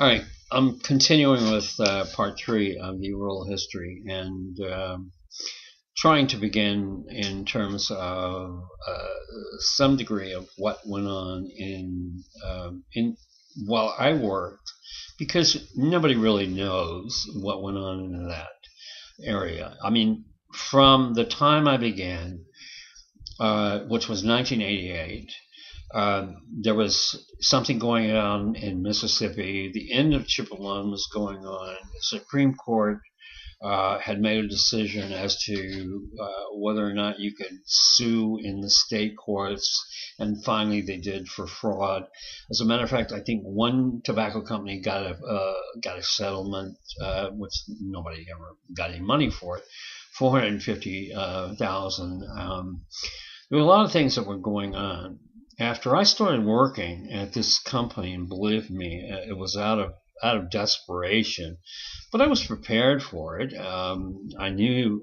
All right, I'm continuing with part three of the oral history and trying to begin in terms of some degree of what went on in while I worked, because nobody really knows what went on in that area. I mean, from the time I began, which was 1988. There was something going on in Mississippi. The end of Chippewa was going on. The Supreme Court had made a decision as to whether or not you could sue in the state courts, and finally they did for fraud. As a matter of fact, I think one tobacco company got a settlement, which nobody ever got any money for it, $450,000. There were a lot of things that were going on. After I started working at this company, and believe me, it was out of desperation, but I was prepared for it. I knew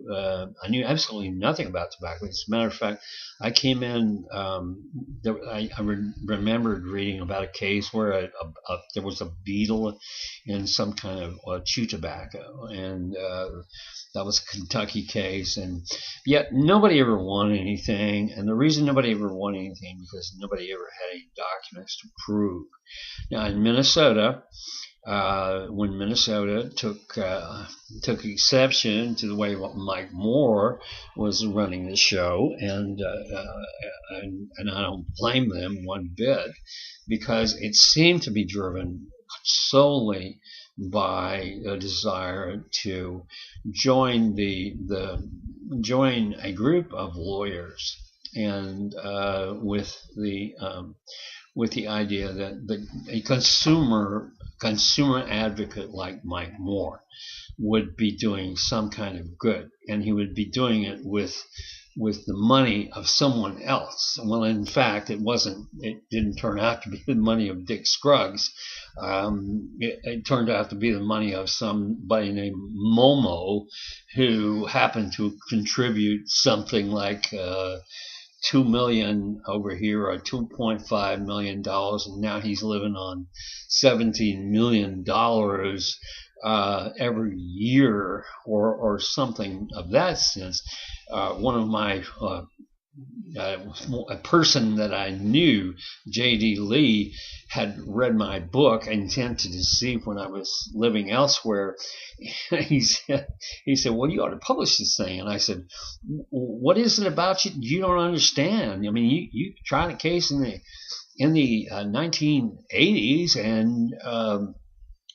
absolutely nothing about tobacco. As a matter of fact, I came in. I remembered reading about a case where there was a beetle in some kind of chew tobacco, and that was a Kentucky case, and yet nobody ever won anything. And the reason nobody ever won anything because nobody ever had any documents to prove. Now in Minnesota, when Minnesota took exception to the way Mike Moore was running the show, and I don't blame them one bit, because it seemed to be driven solely by a desire to join a group of lawyers, and with the idea that a consumer advocate like Mike Moore would be doing some kind of good, and he would be doing it with the money of someone else. Well, in fact, it wasn't. It didn't turn out to be the money of Dick Scruggs. It turned out to be the money of somebody named Momo, who happened to contribute something like $2 million over here, or $2.5 million, and now he's living on $17 million every year, or something of that sense. One of my a person that I knew, J.D. Lee, had read my book, Intent to Deceive, when I was living elsewhere. he said, well, you ought to publish this thing. And I said, what is it about you don't understand? I mean, you tried a case in the 1980s, and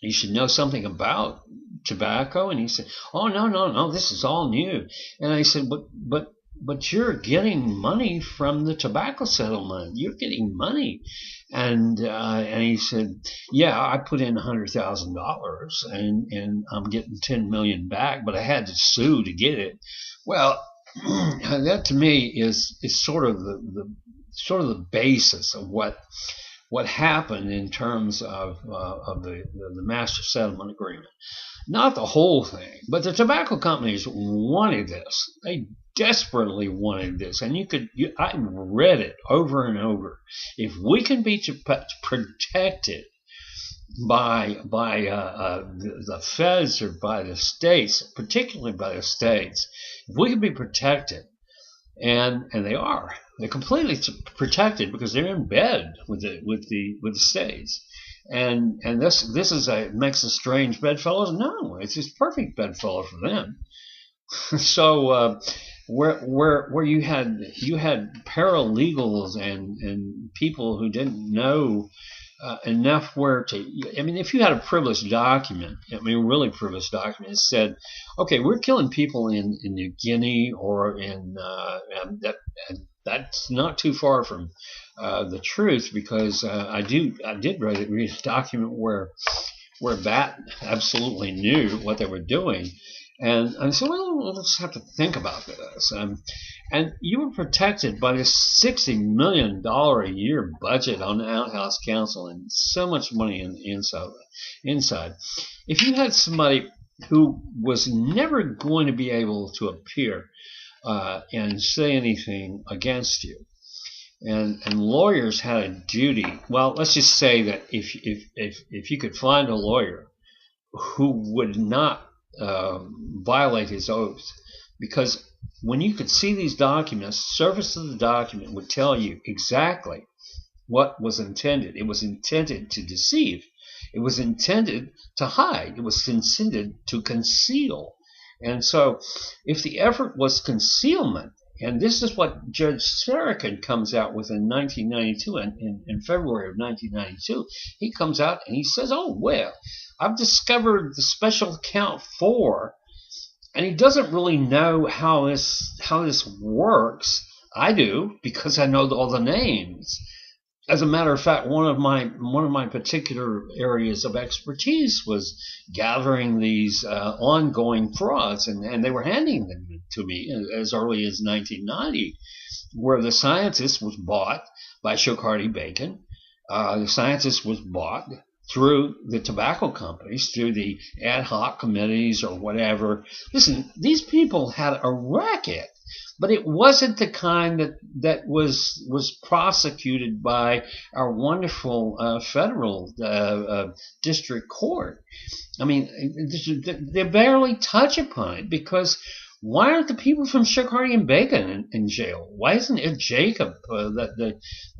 you should know something about tobacco. And he said, oh, no, this is all new. And I said, but you're getting money from the tobacco settlement. You're getting money. And he said, yeah, I put in $100,000 and I'm getting $10 million back, but I had to sue to get it. Well, that to me is sort of the basis of what happened in terms of the master settlement agreement. Not the whole thing, but the tobacco companies wanted this. They desperately wanted this, and I read it over and over. If we can be protected by the feds or by the states, particularly by the states, if we can be protected, and they are, they're completely protected because they're in bed with the states. And this makes a strange bedfellows? No, it's just perfect bedfellow for them. So where you had paralegals and people who didn't know enough where to. I mean, if you had a privileged document, really privileged document, it said, okay, we're killing people in New Guinea or in that's not too far from the truth, because I did read a document where BAT absolutely knew what they were doing. And I said, well, we'll just have to think about this. And you were protected by this $60 million a year budget on the outhouse council, and so much money inside. If you had somebody who was never going to be able to appear and say anything against you, and lawyers had a duty. Well, let's just say that if you could find a lawyer who would not violate his oath, because when you could see these documents, the surface of the document would tell you exactly what was intended. It was intended to deceive. It was intended to hide. It was intended to conceal. And so if the effort was concealment, and this is what Judge Sarakin comes out with in 1992, in February of 1992, he comes out and he says, oh, well, I've discovered the special count 4, and he doesn't really know how this works. I do, because I know all the names. As a matter of fact, one of my particular areas of expertise was gathering these ongoing frauds, and they were handing them to me as early as 1990, where the scientist was bought by Shokardi Bacon. The scientist was bought through the tobacco companies, through the ad hoc committees or whatever. Listen, these people had a racket. But it wasn't the kind that was prosecuted by our wonderful federal district court. I mean, they barely touch upon it, because why aren't the people from Shokardi and Bacon in jail? Why isn't it Jacob? I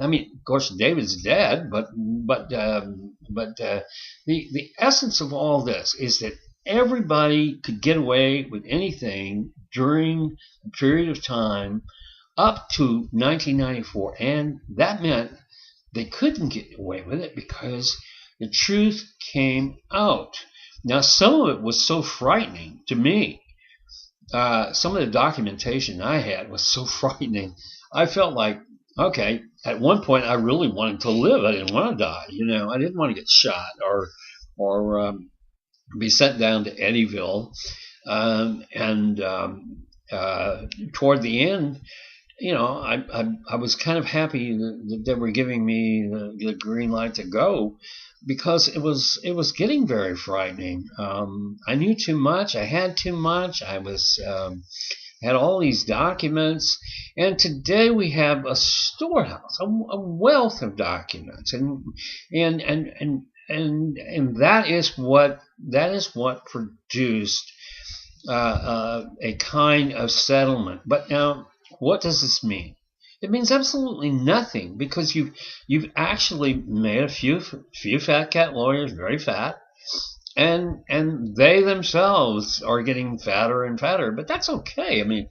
mean, of course, David's dead, but the essence of all this is that everybody could get away with anything during a period of time up to 1994, and that meant they couldn't get away with it because the truth came out. Now, some of it was so frightening to me. Some of the documentation I had was so frightening. I felt like, okay, at one point I really wanted to live. I didn't want to die. I didn't want to get shot or be sent down to Eddyville. Toward the end, I was kind of happy that they were giving me the green light to go, because it was getting very frightening. I knew too much. I had too much. I had all these documents, and today we have a storehouse, a wealth of documents, and that is what produced a kind of settlement. But now, what does this mean? It means absolutely nothing, because you've actually made a few fat cat lawyers very fat, and they themselves are getting fatter and fatter. But that's okay. I mean,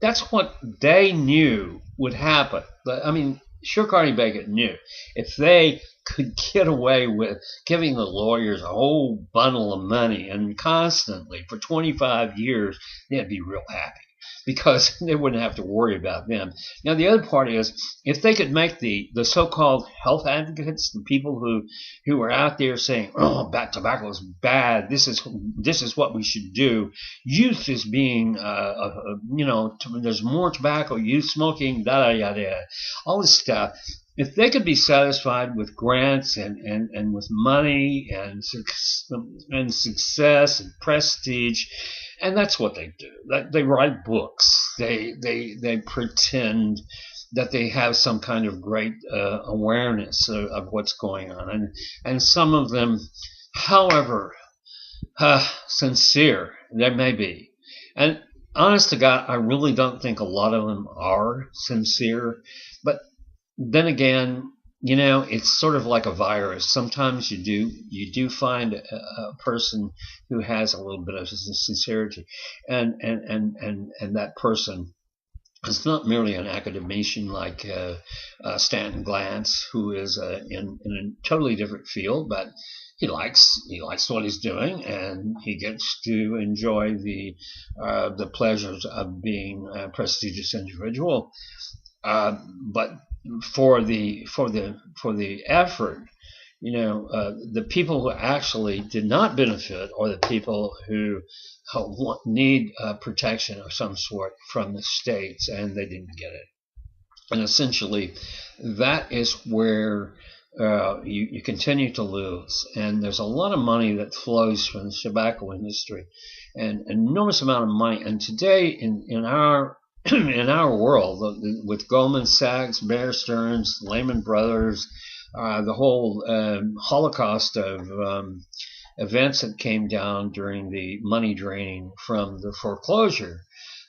that's what they knew would happen. I mean, Shokardi Bacon knew if they could get away with giving the lawyers a whole bundle of money and constantly for 25 years, they'd be real happy, because they wouldn't have to worry about them. Now, the other part is, if they could make the so-called health advocates, the people who were out there saying, oh, tobacco is bad, this is what we should do, youth is being, there's more tobacco, youth smoking, yada, all this stuff. If they could be satisfied with grants and with money and success and prestige, and that's what they do. They write books. They pretend that they have some kind of great awareness of what's going on, and some of them, however sincere they may be, and honest to God, I really don't think a lot of them are sincere, but then again, it's sort of like a virus. Sometimes you do find a person who has a little bit of sincerity, and that person is not merely an academician like Stanton Glantz, who is in a totally different field, but he likes what he's doing, and he gets to enjoy the pleasures of being a prestigious individual. But for the effort, the people who actually did not benefit are the people who need protection of some sort from the states, and they didn't get it. And essentially, that is where you continue to lose. And there's a lot of money that flows from the tobacco industry, and an enormous amount of money. And today, in our in our world with Goldman Sachs, Bear Stearns, Lehman Brothers, the whole holocaust of events that came down during the money draining from the foreclosure.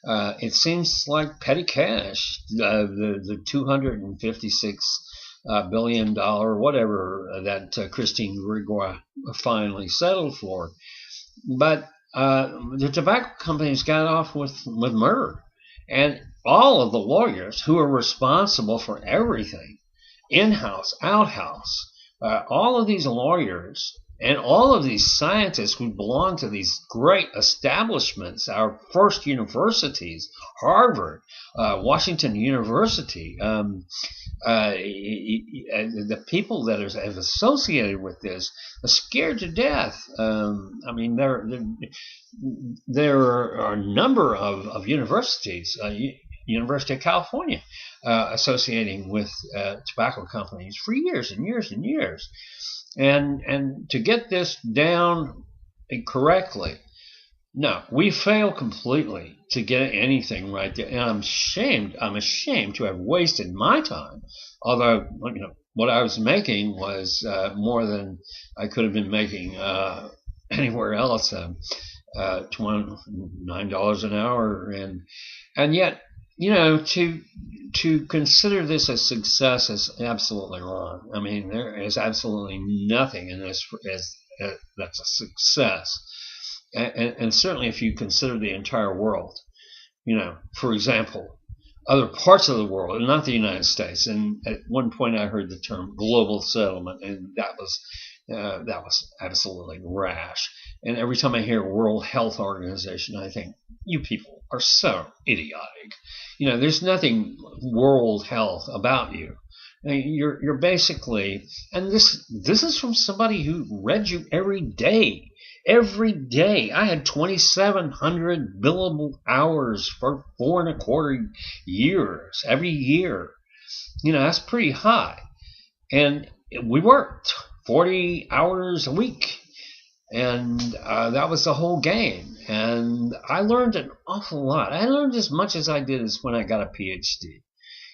It seems like petty cash, the 256 $1 billion, whatever that Christine Gregoire finally settled for. But the tobacco companies got off with murder. And all of the lawyers who are responsible for everything, in-house, out-house, all of these lawyers and all of these scientists who belong to these great establishments, our first universities, Harvard, Washington University, the people that have associated with this are scared to death. I mean, there are a number of universities, University of California, associating with tobacco companies for years and years and years. And to get this down correctly, no, we fail completely to get anything right there. And I'm ashamed to have wasted my time. Although, what I was making was more than I could have been making anywhere else. $9 an hour, and yet, to consider this a success is absolutely wrong. I mean, there is absolutely nothing in this that's a success. And certainly if you consider the entire world, for example, other parts of the world, and not the United States. And at one point I heard the term global settlement, and that was absolutely rash. And every time I hear World Health Organization, I think, you people are so idiotic. There's nothing World Health about you. I mean, you're basically, and this is from somebody who read you every day. Every day. I had 2,700 billable hours for 4.25 years. Every year. That's pretty high. And we worked 40 hours a week. And that was the whole game. And I learned an awful lot. I learned as much as I did as when I got a PhD.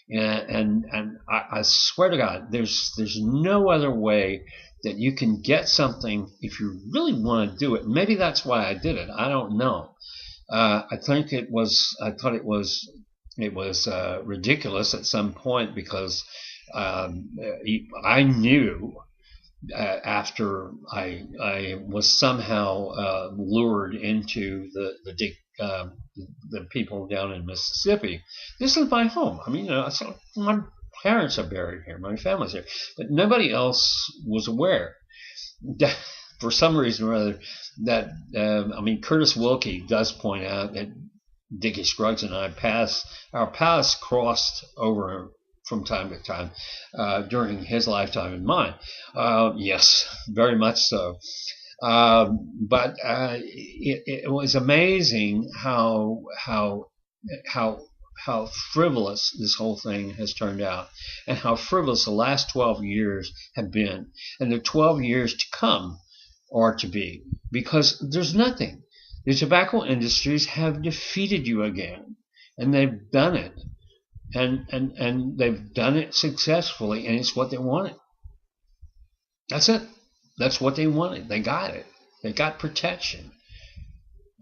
And I swear to God, there's no other way that you can get something if you really want to do it. Maybe that's why I did it. I don't know. I thought it was ridiculous at some point because I knew after I was somehow lured into the people down in Mississippi. This is my home. I mean, my parents are buried here. My family's here. But nobody else was aware. For some reason or other, that, Curtis Wilkie does point out that Dickie Scruggs and our paths crossed over from time to time during his lifetime and mine. Yes, very much so. But it was amazing how frivolous this whole thing has turned out, and how frivolous the last 12 years have been, and the 12 years to come are to be, because there's nothing. The tobacco industries have defeated you again, and they've done it, and they've done it successfully, and it's what they wanted. That's it. That's what they wanted. They got it. They got protection.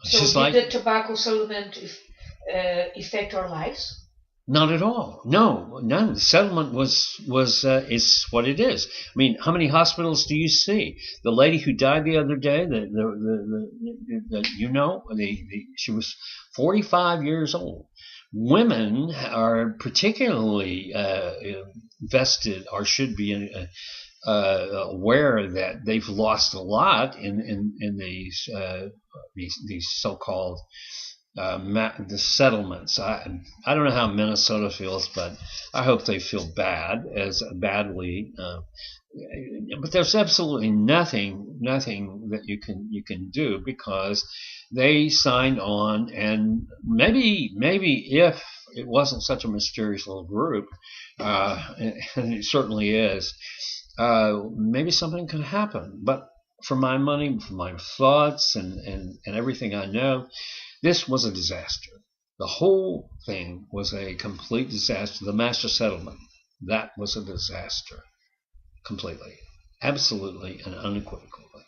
So did the tobacco settlement affect our lives? Not at all. No. The settlement is what it is. I mean, how many hospitals do you see? The lady who died the other day, she was 45 years old. Women are particularly vested, or should be aware that they've lost a lot in these so-called the settlements. I don't know how Minnesota feels, but I hope they feel badly. But there's absolutely nothing that you can do, because they signed on, and maybe if it wasn't such a mysterious little group, and it certainly is, maybe something could happen. But for my money, for my thoughts, and everything I know, this was a disaster. The whole thing was a complete disaster. The master settlement, that was a disaster. Completely. Absolutely and unequivocally.